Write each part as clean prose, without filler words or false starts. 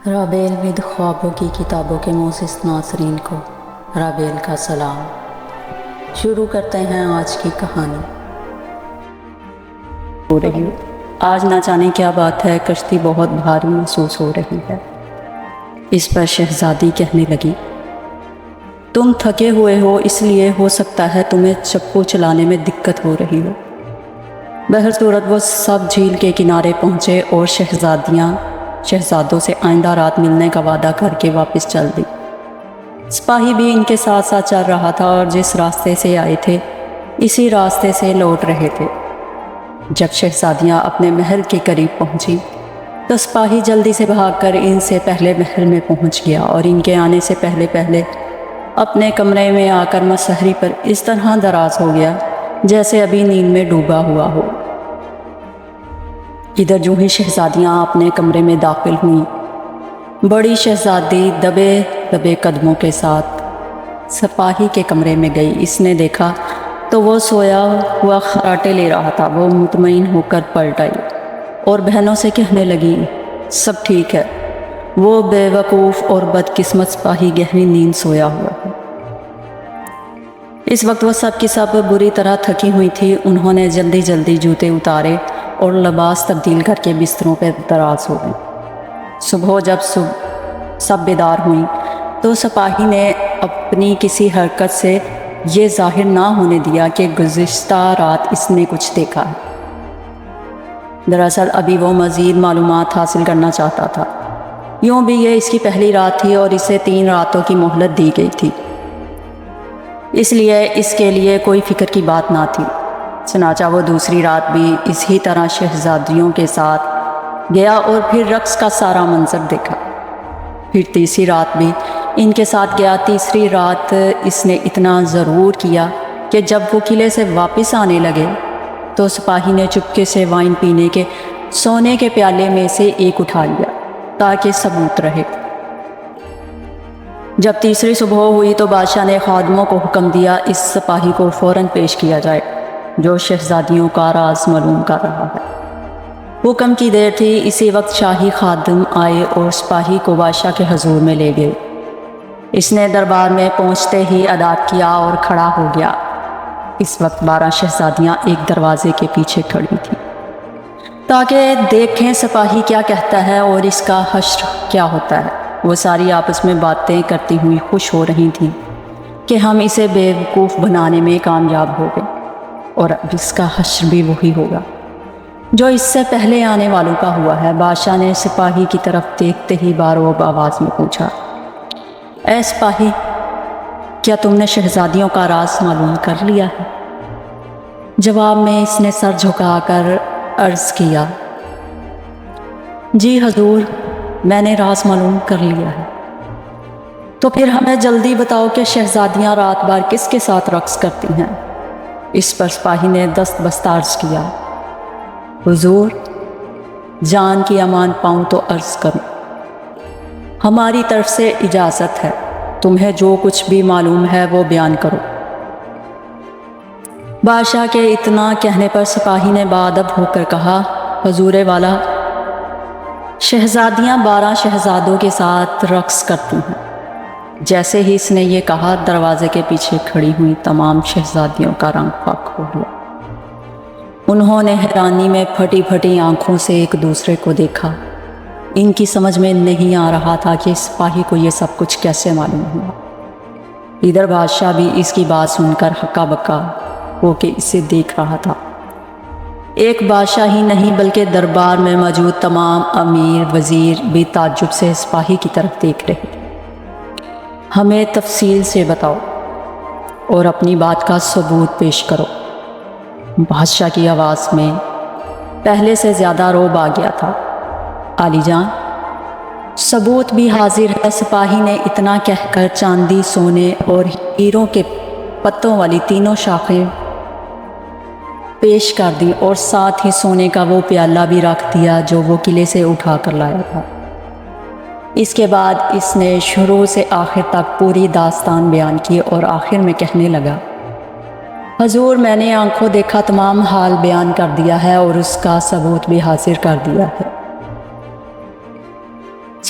Rabeel with خوابوں کی کتابوں کے موسس ناظرین کو رابیل کا سلام۔ شروع کرتے ہیں آج کی کہانی۔ ہو رہی ہو آج نہ جانے کیا بات ہے، کشتی بہت بھاری محسوس ہو رہی ہے۔ اس پر شہزادی کہنے لگی، تم تھکے ہوئے ہو، اس لیے ہو سکتا ہے تمہیں چپو چلانے میں دقت ہو رہی ہو۔ بہرصورت وہ سب جھیل کے کنارے پہنچے اور شہزادوں سے آئندہ رات ملنے کا وعدہ کر کے واپس چل دی۔ سپاہی بھی ان کے ساتھ ساتھ چل رہا تھا اور جس راستے سے آئے تھے اسی راستے سے لوٹ رہے تھے۔ جب شہزادیاں اپنے محل کے قریب پہنچی تو سپاہی جلدی سے بھاگ کر ان سے پہلے محل میں پہنچ گیا اور ان کے آنے سے پہلے اپنے کمرے میں آ کر مسہری پر اس طرح دراز ہو گیا جیسے ابھی نیند میں ڈوبا ہوا ہو۔ ادھر جو ہی شہزادیاں اپنے کمرے میں داخل ہوئیں، بڑی شہزادی دبے دبے قدموں کے ساتھ سپاہی کے کمرے میں گئی۔ اس نے دیکھا تو وہ سویا ہوا خراٹے لے رہا تھا۔ وہ مطمئن ہو کر پلٹ آئی اور بہنوں سے کہنے لگی، سب ٹھیک ہے۔ وہ بے وقوف اور بدقسمت سپاہی گہری نیند سویا ہوا ہے۔ اس وقت وہ سب کی سب بری طرح تھکی ہوئی تھی۔ انہوں نے جلدی جلدی جوتے اتارے اور لباس تبدیل کر کے بستروں پہ دراز ہو گئے۔ صبح جب سب بیدار ہوئیں تو سپاہی نے اپنی کسی حرکت سے یہ ظاہر نہ ہونے دیا کہ گزشتہ رات اس نے کچھ دیکھا ہے۔ دراصل ابھی وہ مزید معلومات حاصل کرنا چاہتا تھا۔ یوں بھی یہ اس کی پہلی رات تھی اور اسے 3 راتوں کی مہلت دی گئی تھی، اس لیے اس کے لیے کوئی فکر کی بات نہ تھی۔ چنانچہ وہ دوسری رات بھی اسی طرح شہزادیوں کے ساتھ گیا اور پھر رقص کا سارا منظر دیکھا۔ پھر تیسری رات بھی ان کے ساتھ گیا۔ تیسری رات اس نے اتنا ضرور کیا کہ جب وہ قلعے سے واپس آنے لگے تو سپاہی نے چپکے سے وائن پینے کے سونے کے پیالے میں سے ایک اٹھا لیا تاکہ ثبوت رہے۔ جب تیسری صبح ہوئی تو بادشاہ نے خادموں کو حکم دیا، اس سپاہی کو فوراً پیش کیا جائے جو شہزادیوں کا راز معلوم کر رہا ہے۔ حکم کی دیر تھی، اسی وقت شاہی خادم آئے اور سپاہی کو بادشاہ کے حضور میں لے گئے۔ اس نے دربار میں پہنچتے ہی اداب کیا اور کھڑا ہو گیا۔ اس وقت 12 شہزادیاں ایک دروازے کے پیچھے کھڑی تھیں تاکہ دیکھیں سپاہی کیا کہتا ہے اور اس کا حشر کیا ہوتا ہے۔ وہ ساری آپس میں باتیں کرتی ہوئی خوش ہو رہی تھیں کہ ہم اسے بے وقوف بنانے میں کامیاب ہو گئے اور اب اس کا حشر بھی وہی ہوگا جو اس سے پہلے آنے والوں کا ہوا ہے۔ بادشاہ نے سپاہی کی طرف دیکھتے ہی باروب آواز میں پوچھا، اے سپاہی، کیا تم نے شہزادیوں کا راز معلوم کر لیا ہے؟ جواب میں اس نے سر جھکا کر عرض کیا، جی حضور، میں نے راز معلوم کر لیا ہے۔ تو پھر ہمیں جلدی بتاؤ کہ شہزادیاں رات بھر کس کے ساتھ رقص کرتی ہیں؟ اس پر سپاہی نے دست بستہ عرض کیا، حضور، جان کی امان پاؤں تو عرض کروں، ہماری طرف سے اجازت ہے، تمہیں جو کچھ بھی معلوم ہے وہ بیان کرو۔ بادشاہ کے اتنا کہنے پر سپاہی نے باادب ہو کر کہا، حضور والا، شہزادیاں 12 شہزادوں کے ساتھ رقص کرتی ہیں۔ جیسے ہی اس نے یہ کہا، دروازے کے پیچھے کھڑی ہوئی تمام شہزادیوں کا رنگ فاق ہو گیا۔ انہوں نے حیرانی میں پھٹی پھٹی آنکھوں سے ایک دوسرے کو دیکھا۔ ان کی سمجھ میں نہیں آ رہا تھا کہ سپاہی کو یہ سب کچھ کیسے معلوم ہوا۔ ادھر بادشاہ بھی اس کی بات سن کر ہکا بکا ہو کے اسے دیکھ رہا تھا۔ ایک بادشاہ ہی نہیں بلکہ دربار میں موجود تمام امیر وزیر بھی تعجب سے سپاہی کی طرف دیکھ رہے تھے۔ ہمیں تفصیل سے بتاؤ اور اپنی بات کا ثبوت پیش کرو۔ بادشاہ کی آواز میں پہلے سے زیادہ رعب آ گیا تھا۔ عالی جان، ثبوت بھی حاضر ہے۔ سپاہی نے اتنا کہہ کر چاندی، سونے اور ہیروں کے پتوں والی 3 شاخیں پیش کر دی اور ساتھ ہی سونے کا وہ پیالہ بھی رکھ دیا جو وہ قلعے سے اٹھا کر لایا تھا۔ اس کے بعد اس نے شروع سے آخر تک پوری داستان بیان کی اور آخر میں کہنے لگا، حضور، میں نے آنکھوں دیکھا تمام حال بیان کر دیا ہے اور اس کا ثبوت بھی حاصل کر دیا ہے۔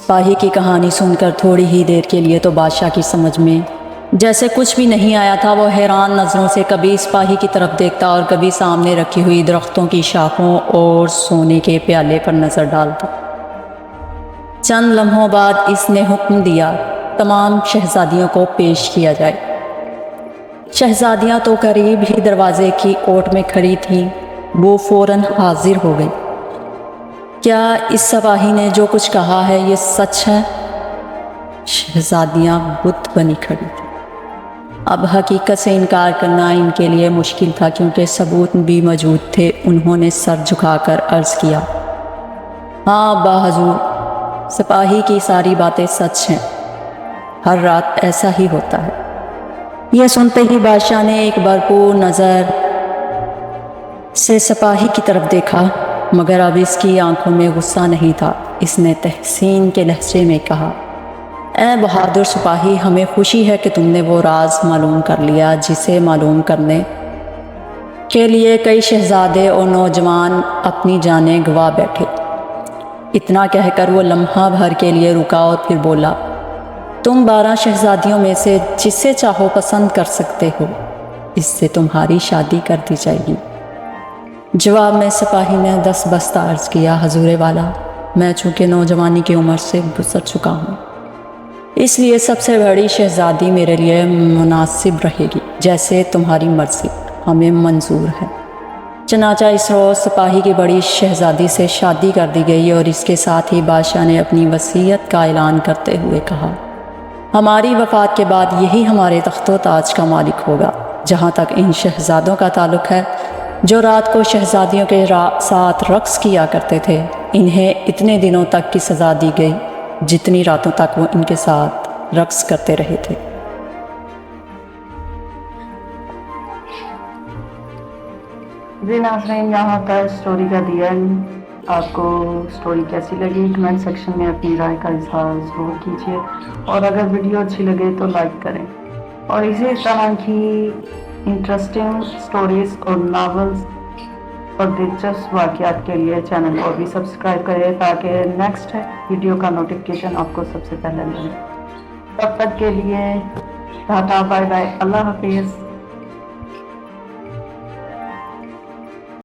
سپاہی کی کہانی سن کر تھوڑی ہی دیر کے لیے تو بادشاہ کی سمجھ میں جیسے کچھ بھی نہیں آیا تھا۔ وہ حیران نظروں سے کبھی سپاہی کی طرف دیکھتا اور کبھی سامنے رکھی ہوئی درختوں کی شاخوں اور سونے کے پیالے پر نظر ڈالتا۔ چند لمحوں بعد اس نے حکم دیا تمام شہزادیوں کو پیش کیا جائے۔ شہزادیاں تو قریب ہی دروازے کی اوٹ میں کھڑی تھیں، وہ فوراً حاضر ہو گئی۔ کیا اس سپاہی نے جو کچھ کہا ہے یہ سچ ہے؟ شہزادیاں بت بنی کھڑی تھیں۔ اب حقیقت سے انکار کرنا ان کے لیے مشکل تھا کیونکہ ثبوت بھی موجود تھے۔ انہوں نے سر جھکا کر عرض کیا، ہاں با حضور، سپاہی کی ساری باتیں سچ ہیں، ہر رات ایسا ہی ہوتا ہے۔ یہ سنتے ہی بادشاہ نے ایک بھرپور نظر سے سپاہی کی طرف دیکھا، مگر اب اس کی آنکھوں میں غصہ نہیں تھا۔ اس نے تحسین کے لہجے میں کہا، اے بہادر سپاہی، ہمیں خوشی ہے کہ تم نے وہ راز معلوم کر لیا جسے معلوم کرنے کے لیے کئی شہزادے اور نوجوان اپنی جانیں گنوا بیٹھے۔ اتنا کہہ کر وہ لمحہ بھر کے لیے رکا اور پھر بولا، تم 12 شہزادیوں میں سے جسے چاہو پسند کر سکتے ہو، اس سے تمہاری شادی کر دی جائے گی۔ جواب میں سپاہی نے دستبستہ عرض کیا، حضور والا، میں چونکہ نوجوانی کی عمر سے گزر چکا ہوں، اس لیے سب سے بڑی شہزادی میرے لیے مناسب رہے گی، جیسے تمہاری مرضی، ہمیں منظور ہے۔ چنانچہ اس روز سپاہی کی بڑی شہزادی سے شادی کر دی گئی اور اس کے ساتھ ہی بادشاہ نے اپنی وصیت کا اعلان کرتے ہوئے کہا، ہماری وفات کے بعد یہی ہمارے تخت و تاج کا مالک ہوگا۔ جہاں تک ان شہزادوں کا تعلق ہے جو رات کو شہزادیوں کے ساتھ رقص کیا کرتے تھے، انہیں اتنے دنوں تک کی سزا دی گئی جتنی راتوں تک وہ ان کے ساتھ رقص کرتے رہے تھے۔ جی ناظرین، یہاں پر اسٹوری کا دی اینڈ۔ آپ کو اسٹوری کیسی لگی کمنٹ سیکشن میں اپنی رائے کا اظہار ضرور کیجیے، اور اگر ویڈیو اچھی لگے تو لائک کریں، اور اسی طرح کی انٹرسٹنگ اسٹوریز اور ناولز اور دلچسپ واقعات کے لیے چینل کو بھی سبسکرائب کریں تاکہ نیکسٹ ویڈیو کا نوٹیفیکیشن آپ کو سب سے پہلے ملے۔ تب تک کے لیے ٹاٹا، بائے بائے، اللہ حافظ۔